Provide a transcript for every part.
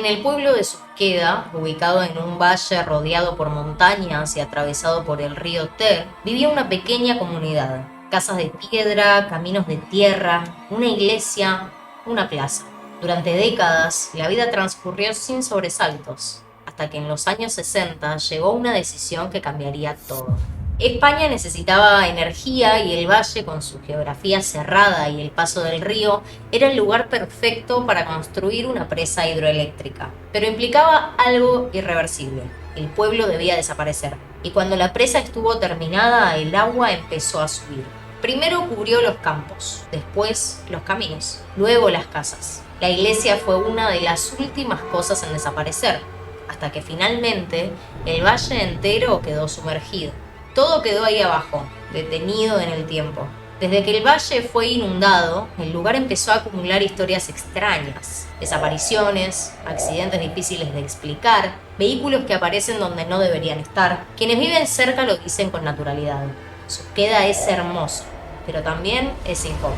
el pueblo de Susqueda, ubicado en un valle rodeado por montañas y atravesado por el río Ter, vivía una pequeña comunidad. Casas de piedra, caminos de tierra, una iglesia, una plaza. Durante décadas, la vida transcurrió sin sobresaltos, hasta que en los años 60 llegó una decisión que cambiaría todo. España necesitaba energía y el valle, con su geografía cerrada y el paso del río, era el lugar perfecto para construir una presa hidroeléctrica. Pero implicaba algo irreversible. El pueblo debía desaparecer. Y cuando la presa estuvo terminada, el agua empezó a subir. Primero cubrió los campos, después los caminos, luego las casas. La iglesia fue una de las últimas cosas en desaparecer, hasta que finalmente el valle entero quedó sumergido. Todo quedó ahí abajo, detenido en el tiempo. Desde que el valle fue inundado, el lugar empezó a acumular historias extrañas. Desapariciones, accidentes difíciles de explicar, vehículos que aparecen donde no deberían estar. Quienes viven cerca lo dicen con naturalidad. Susqueda es hermoso, pero también es incómodo.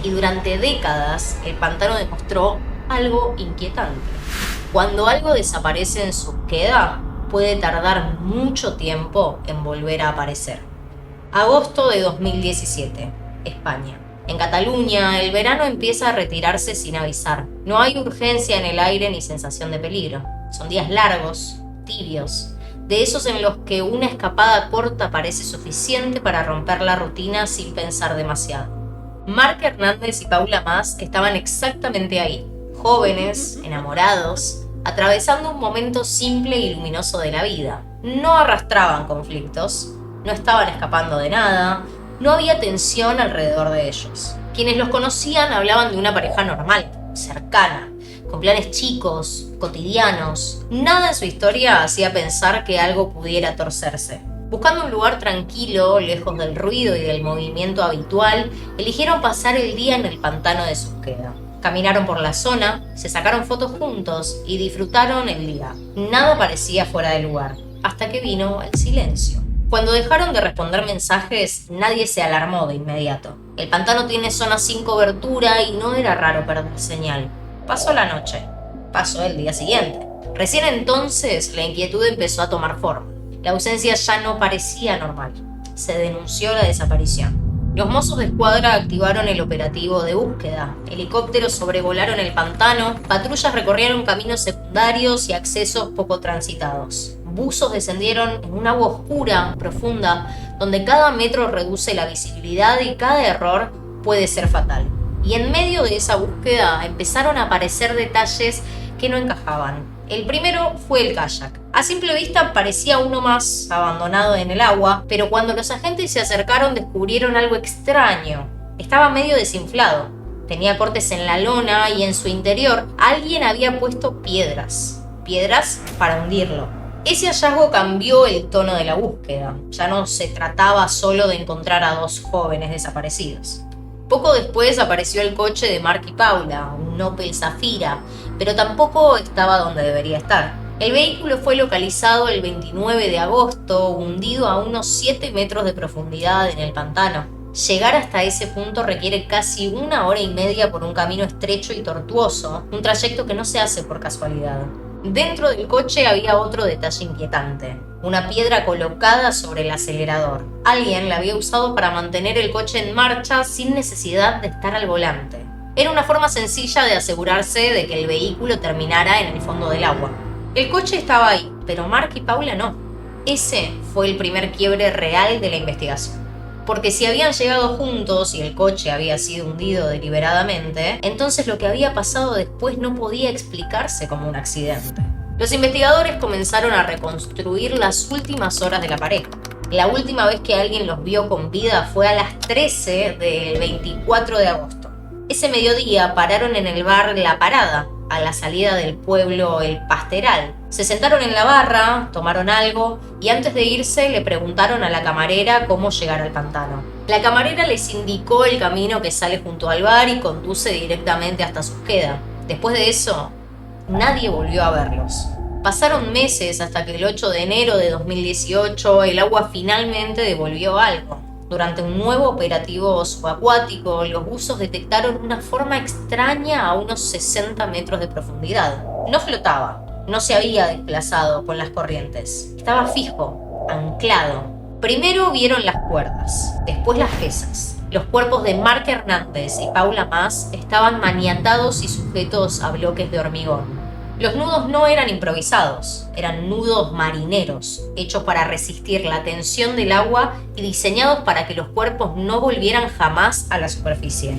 Y durante décadas, el pantano demostró algo inquietante. Cuando algo desaparece en Susqueda, puede tardar mucho tiempo en volver a aparecer. Agosto de 2017, España. En Cataluña, el verano empieza a retirarse sin avisar. No hay urgencia en el aire ni sensación de peligro. Son días largos, tibios, de esos en los que una escapada corta parece suficiente para romper la rutina sin pensar demasiado. Marc Hernández y Paula Mas estaban exactamente ahí, jóvenes, enamorados, atravesando un momento simple y luminoso de la vida. No arrastraban conflictos, no estaban escapando de nada, no había tensión alrededor de ellos. Quienes los conocían hablaban de una pareja normal, cercana, con planes chicos, cotidianos. Nada en su historia hacía pensar que algo pudiera torcerse. Buscando un lugar tranquilo, lejos del ruido y del movimiento habitual, eligieron pasar el día en el pantano de Susqueda. Caminaron por la zona, se sacaron fotos juntos y disfrutaron el día. Nada parecía fuera de lugar, hasta que vino el silencio. Cuando dejaron de responder mensajes, nadie se alarmó de inmediato. El pantano tiene zona sin cobertura y no era raro perder señal. Pasó la noche, pasó el día siguiente. Recién entonces la inquietud empezó a tomar forma. La ausencia ya no parecía normal. Se denunció la desaparición. Los mozos de escuadra activaron el operativo de búsqueda. Helicópteros sobrevolaron el pantano, patrullas recorrieron caminos secundarios y accesos poco transitados. Buzos descendieron en un agua oscura, profunda, donde cada metro reduce la visibilidad y cada error puede ser fatal. Y en medio de esa búsqueda empezaron a aparecer detalles que no encajaban. El primero fue el kayak. A simple vista parecía uno más abandonado en el agua, pero cuando los agentes se acercaron descubrieron algo extraño. Estaba medio desinflado. Tenía cortes en la lona y en su interior alguien había puesto piedras para hundirlo. Ese hallazgo cambió el tono de la búsqueda. Ya no se trataba solo de encontrar a dos jóvenes desaparecidos. Poco después apareció el coche de Marc y Paula, un Opel Zafira, pero tampoco estaba donde debería estar. El vehículo fue localizado el 29 de agosto, hundido a unos 7 metros de profundidad en el pantano. Llegar hasta ese punto requiere casi 1 hora y media por un camino estrecho y tortuoso, un trayecto que no se hace por casualidad. Dentro del coche había otro detalle inquietante: una piedra colocada sobre el acelerador. Alguien la había usado para mantener el coche en marcha sin necesidad de estar al volante. Era una forma sencilla de asegurarse de que el vehículo terminara en el fondo del agua. El coche estaba ahí, pero Marc y Paula no. Ese fue el primer quiebre real de la investigación. Porque si habían llegado juntos y el coche había sido hundido deliberadamente, entonces lo que había pasado después no podía explicarse como un accidente. Los investigadores comenzaron a reconstruir las últimas horas de la pareja. La última vez que alguien los vio con vida fue a las 13 del 24 de agosto. Ese mediodía pararon en el bar La Parada, a la salida del pueblo El Pasteral. Se sentaron en la barra, tomaron algo y antes de irse le preguntaron a la camarera cómo llegar al pantano. La camarera les indicó el camino que sale junto al bar y conduce directamente hasta Susqueda. Después de eso, nadie volvió a verlos. Pasaron meses hasta que el 8 de enero de 2018 el agua finalmente devolvió algo. Durante un nuevo operativo subacuático, los buzos detectaron una forma extraña a unos 60 metros de profundidad. No flotaba, no se había desplazado con las corrientes. Estaba fijo, anclado. Primero vieron las cuerdas, después las pesas. Los cuerpos de Mark Hernández y Paula Mas estaban maniatados y sujetos a bloques de hormigón. Los nudos no eran improvisados, eran nudos marineros, hechos para resistir la tensión del agua y diseñados para que los cuerpos no volvieran jamás a la superficie.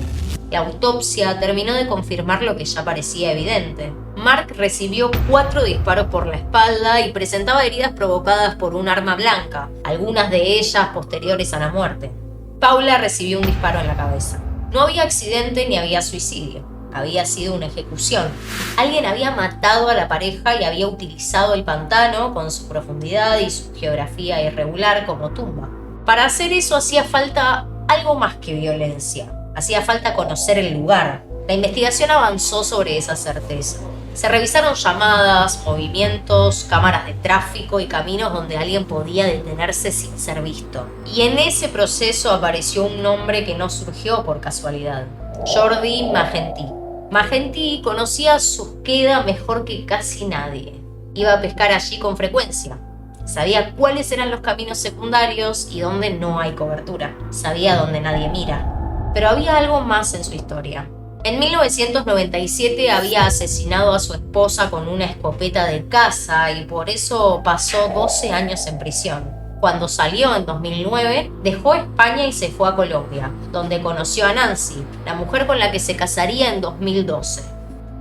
La autopsia terminó de confirmar lo que ya parecía evidente. Mark recibió 4 disparos por la espalda y presentaba heridas provocadas por un arma blanca, algunas de ellas posteriores a la muerte. Paula recibió un disparo en la cabeza. No había accidente ni había suicidio. Había sido una ejecución. Alguien había matado a la pareja y había utilizado el pantano con su profundidad y su geografía irregular como tumba. Para hacer eso hacía falta algo más que violencia. Hacía falta conocer el lugar. La investigación avanzó sobre esa certeza. Se revisaron llamadas, movimientos, cámaras de tráfico y caminos donde alguien podía detenerse sin ser visto. Y en ese proceso apareció un nombre que no surgió por casualidad: Jordi Magentí. Magentí conocía Susqueda mejor que casi nadie. Iba a pescar allí con frecuencia. Sabía cuáles eran los caminos secundarios y dónde no hay cobertura. Sabía dónde nadie mira. Pero había algo más en su historia. En 1997 había asesinado a su esposa con una escopeta de caza y por eso pasó 12 años en prisión. Cuando salió en 2009, dejó España y se fue a Colombia, donde conoció a Nancy, la mujer con la que se casaría en 2012.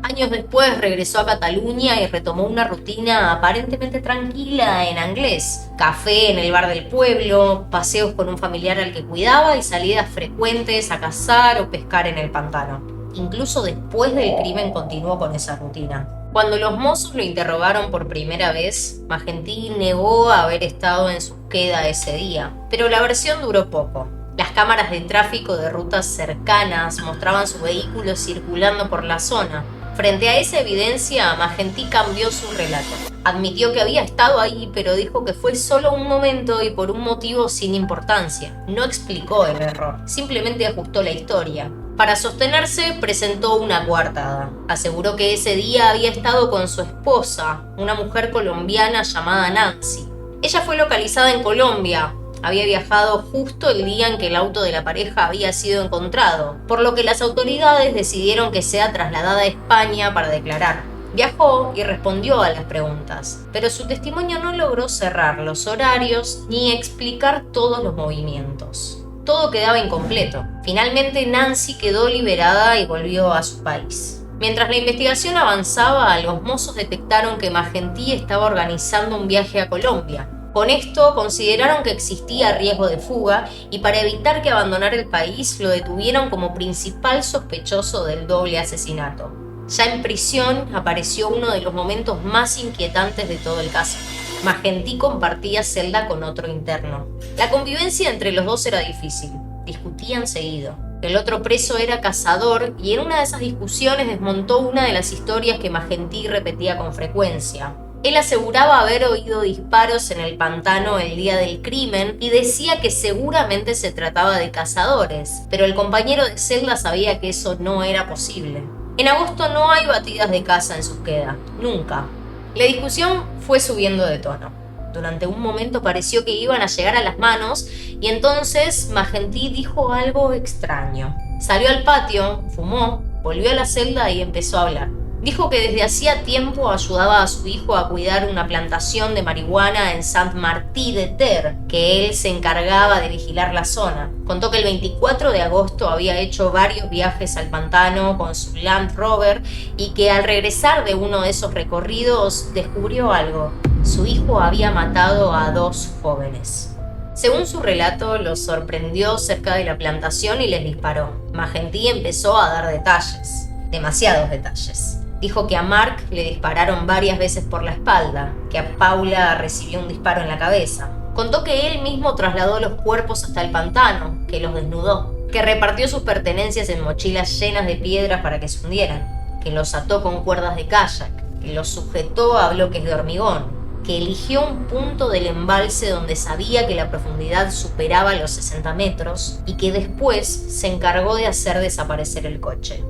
Años después regresó a Cataluña y retomó una rutina aparentemente tranquila en Anglés: café en el bar del pueblo, paseos con un familiar al que cuidaba y salidas frecuentes a cazar o pescar en el pantano. Incluso después del crimen continuó con esa rutina. Cuando los mozos lo interrogaron por primera vez, Magentí negó haber estado en Susqueda ese día, pero la versión duró poco. Las cámaras de tráfico de rutas cercanas mostraban su vehículo circulando por la zona. Frente a esa evidencia, Magentí cambió su relato. Admitió que había estado ahí, pero dijo que fue solo un momento y por un motivo sin importancia. No explicó el error, simplemente ajustó la historia. Para sostenerse, presentó una coartada. Aseguró que ese día había estado con su esposa, una mujer colombiana llamada Nancy. Ella fue localizada en Colombia. Había viajado justo el día en que el auto de la pareja había sido encontrado, por lo que las autoridades decidieron que sea trasladada a España para declarar. Viajó y respondió a las preguntas, pero su testimonio no logró cerrar los horarios ni explicar todos los movimientos. Todo quedaba incompleto. Finalmente Nancy quedó liberada y volvió a su país. Mientras la investigación avanzaba, los mozos detectaron que Magentí estaba organizando un viaje a Colombia. Con esto consideraron que existía riesgo de fuga y para evitar que abandonara el país lo detuvieron como principal sospechoso del doble asesinato. Ya en prisión apareció uno de los momentos más inquietantes de todo el caso. Magentí compartía celda con otro interno. La convivencia entre los dos era difícil, discutían seguido. El otro preso era cazador y en una de esas discusiones desmontó una de las historias que Magentí repetía con frecuencia. Él aseguraba haber oído disparos en el pantano el día del crimen y decía que seguramente se trataba de cazadores, pero el compañero de celda sabía que eso no era posible. En agosto no hay batidas de caza en Susqueda, nunca. La discusión fue subiendo de tono. Durante un momento pareció que iban a llegar a las manos y entonces Magentí dijo algo extraño. Salió al patio, fumó, volvió a la celda y empezó a hablar. Dijo que desde hacía tiempo ayudaba a su hijo a cuidar una plantación de marihuana en Saint-Martí-de-Ter, que él se encargaba de vigilar la zona. Contó que el 24 de agosto había hecho varios viajes al pantano con su Land Rover y que al regresar de uno de esos recorridos descubrió algo. Su hijo había matado a 2 jóvenes. Según su relato, los sorprendió cerca de la plantación y les disparó. Magentí empezó a dar detalles, demasiados detalles. Dijo que a Mark le dispararon varias veces por la espalda, que a Paula recibió un disparo en la cabeza. Contó que él mismo trasladó los cuerpos hasta el pantano, que los desnudó, que repartió sus pertenencias en mochilas llenas de piedras para que se hundieran, que los ató con cuerdas de kayak, que los sujetó a bloques de hormigón, que eligió un punto del embalse donde sabía que la profundidad superaba los 60 metros y que después se encargó de hacer desaparecer el coche.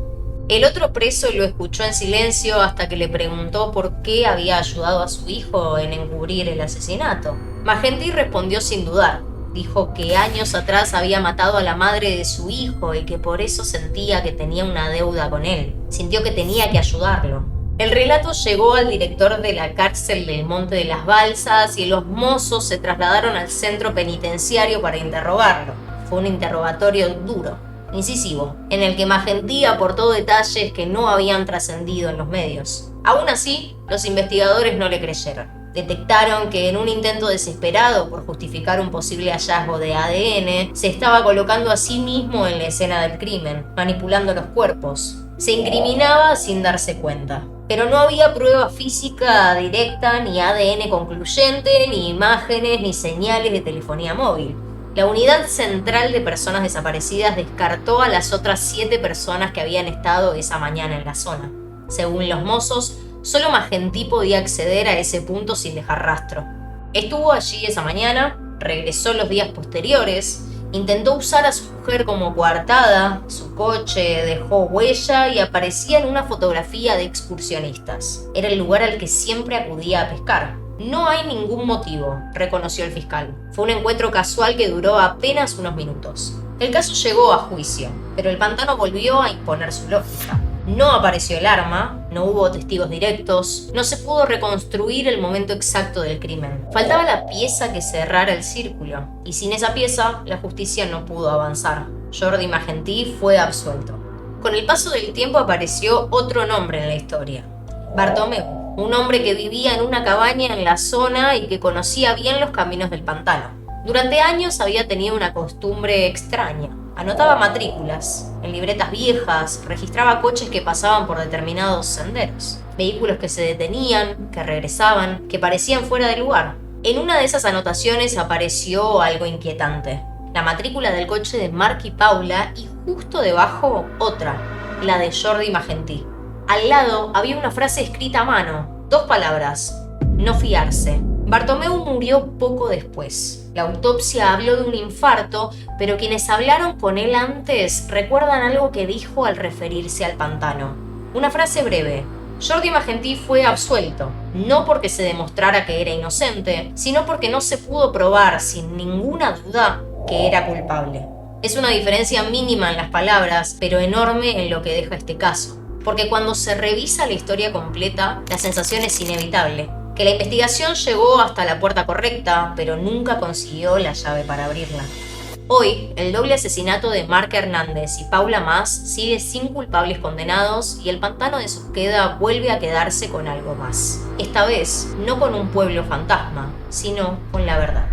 El otro preso lo escuchó en silencio hasta que le preguntó por qué había ayudado a su hijo en encubrir el asesinato. Magentí respondió sin dudar. Dijo que años atrás había matado a la madre de su hijo y que por eso sentía que tenía una deuda con él. Sintió que tenía que ayudarlo. El relato llegó al director de la cárcel del Monte de las Balsas y los mozos se trasladaron al centro penitenciario para interrogarlo. Fue un interrogatorio duro, incisivo, en el que Magentí aportó detalles que no habían trascendido en los medios. Aún así, los investigadores no le creyeron. Detectaron que en un intento desesperado por justificar un posible hallazgo de ADN, se estaba colocando a sí mismo en la escena del crimen, manipulando los cuerpos. Se incriminaba sin darse cuenta. Pero no había prueba física directa, ni ADN concluyente, ni imágenes, ni señales de telefonía móvil. La Unidad Central de Personas Desaparecidas descartó a las otras 7 personas que habían estado esa mañana en la zona. Según los mozos, solo Magentí podía acceder a ese punto sin dejar rastro. Estuvo allí esa mañana, regresó los días posteriores, intentó usar a su mujer como coartada, su coche dejó huella y aparecía en una fotografía de excursionistas. Era el lugar al que siempre acudía a pescar. No hay ningún motivo, reconoció el fiscal. Fue un encuentro casual que duró apenas unos minutos. El caso llegó a juicio, pero el pantano volvió a imponer su lógica. No apareció el arma, no hubo testigos directos, no se pudo reconstruir el momento exacto del crimen. Faltaba la pieza que cerrara el círculo, y sin esa pieza, la justicia no pudo avanzar. Jordi Magentí fue absuelto. Con el paso del tiempo apareció otro nombre en la historia: Bartomeu, un hombre que vivía en una cabaña en la zona y que conocía bien los caminos del pantano. Durante años había tenido una costumbre extraña. Anotaba matrículas en libretas viejas, registraba coches que pasaban por determinados senderos, vehículos que se detenían, que regresaban, que parecían fuera de lugar. En una de esas anotaciones apareció algo inquietante: la matrícula del coche de Marc y Paula, y justo debajo otra, la de Jordi Magentí. Al lado había una frase escrita a mano, 2 palabras: no fiarse. Bartomeu murió poco después. La autopsia habló de un infarto, pero quienes hablaron con él antes recuerdan algo que dijo al referirse al pantano. Una frase breve: Jordi Magentí fue absuelto, no porque se demostrara que era inocente, sino porque no se pudo probar sin ninguna duda que era culpable. Es una diferencia mínima en las palabras, pero enorme en lo que deja este caso. Porque cuando se revisa la historia completa, la sensación es inevitable: que la investigación llegó hasta la puerta correcta, pero nunca consiguió la llave para abrirla. Hoy, el doble asesinato de Marc Hernández y Paula Mas sigue sin culpables condenados y el pantano de Susqueda vuelve a quedarse con algo más. Esta vez, no con un pueblo fantasma, sino con la verdad.